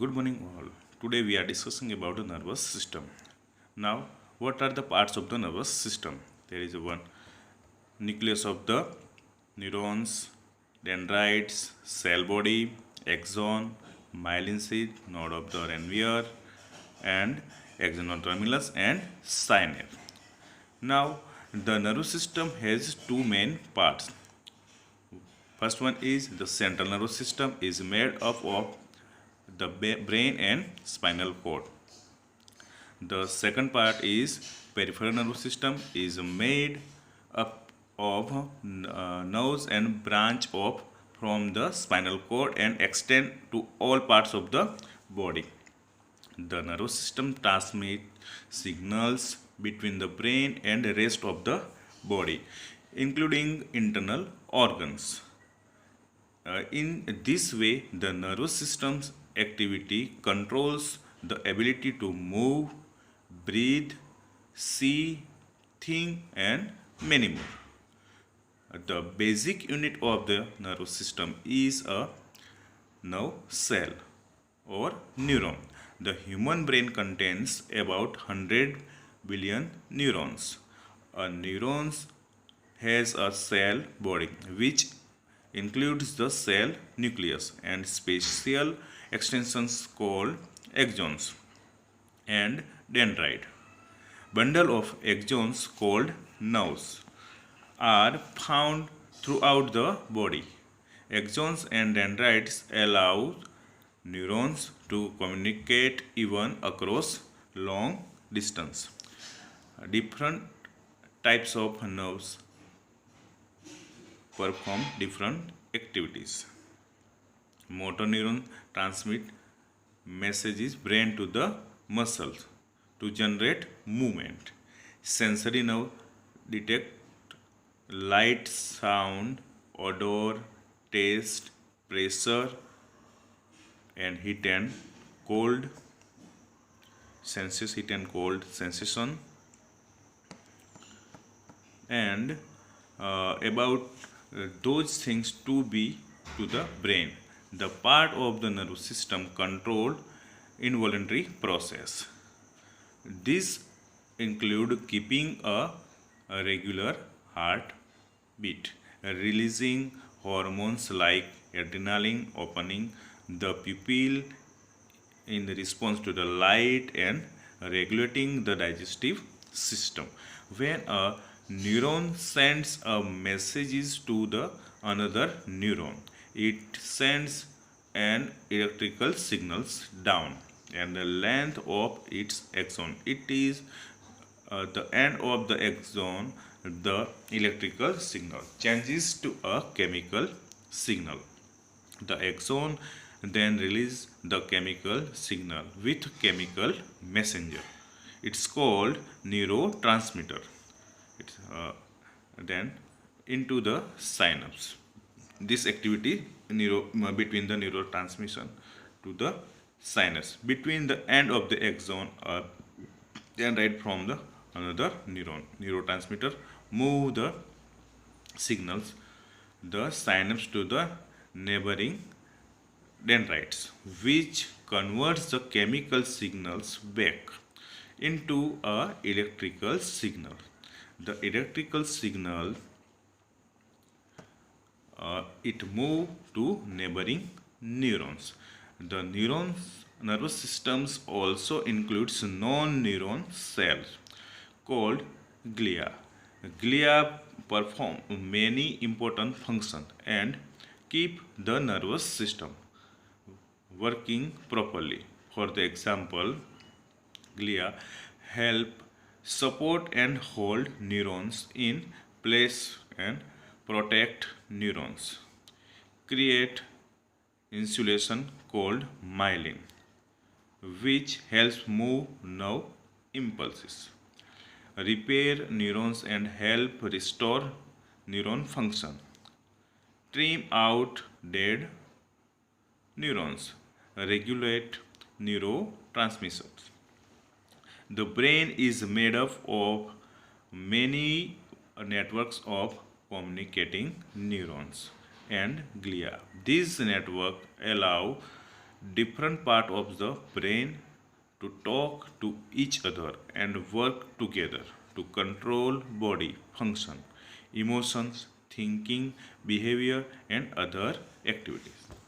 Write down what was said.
Good morning all. Today we are discussing about the nervous system. Now, what are the parts of the nervous system? There is one nucleus of the neurons, dendrites, cell body, axon, myelin sheath, node of the Ranvier, and axonal and synapse. Now, the nervous system has two main parts. First one is the central nervous system is made up of the brain and spinal cord. The second part is peripheral nervous system is made up of nerves and branch off from the spinal cord and extend to all parts of the body. The nervous system transmits signals between the brain and the rest of the body, including internal organs. In this way, the nervous system's activity controls the ability to move, breathe, see, think, and many more. The basic unit of the nervous system is a nerve cell or neuron. The human brain contains about 100 billion neurons. A neuron has a cell body which includes the cell nucleus and special extensions called axons and dendrite. Bundle of axons called nerves are found throughout the body. Axons and dendrites allow neurons to communicate even across long distance. Different types of nerves perform different activities. Motor neuron transmit messages brain to the muscles to generate movement. Sensory nerve detect light, sound, odor, taste, pressure, and heat and cold senses, heat and cold sensation, and about those things to be to the brain. The part of the nervous system control involuntary process. These include keeping a regular heartbeat, releasing hormones like adrenaline, opening the pupil in response to the light, and regulating the digestive system. When a neuron sends a messages to the another neuron, it sends an electrical signals down and the length of its axon. It is the end of the axon, the electrical signal changes to a chemical signal. The axon then release the chemical signal with chemical messenger. It's called neurotransmitter. It's then into the synapse. This activity between the neurotransmission to the synapse between the end of the axon and right from the another neurotransmitter move the signals the synapse to the neighboring dendrites, which converts the chemical signals back into a electrical signal. The electrical signal it move to neighboring neurons. The neurons nervous systems also includes non-neuron cells called glia. Glia perform many important functions and keep the nervous system working properly. For the example, glia help support and hold neurons in place and protect neurons. Create insulation called myelin, which helps move nerve impulses. Repair neurons and help restore neuron function. Trim out dead neurons. Regulate neurotransmissions. The brain is made up of many networks of communicating neurons and glia. These networks allow different part of the brain to talk to each other and work together to control body function, emotions, thinking, behavior, and other activities.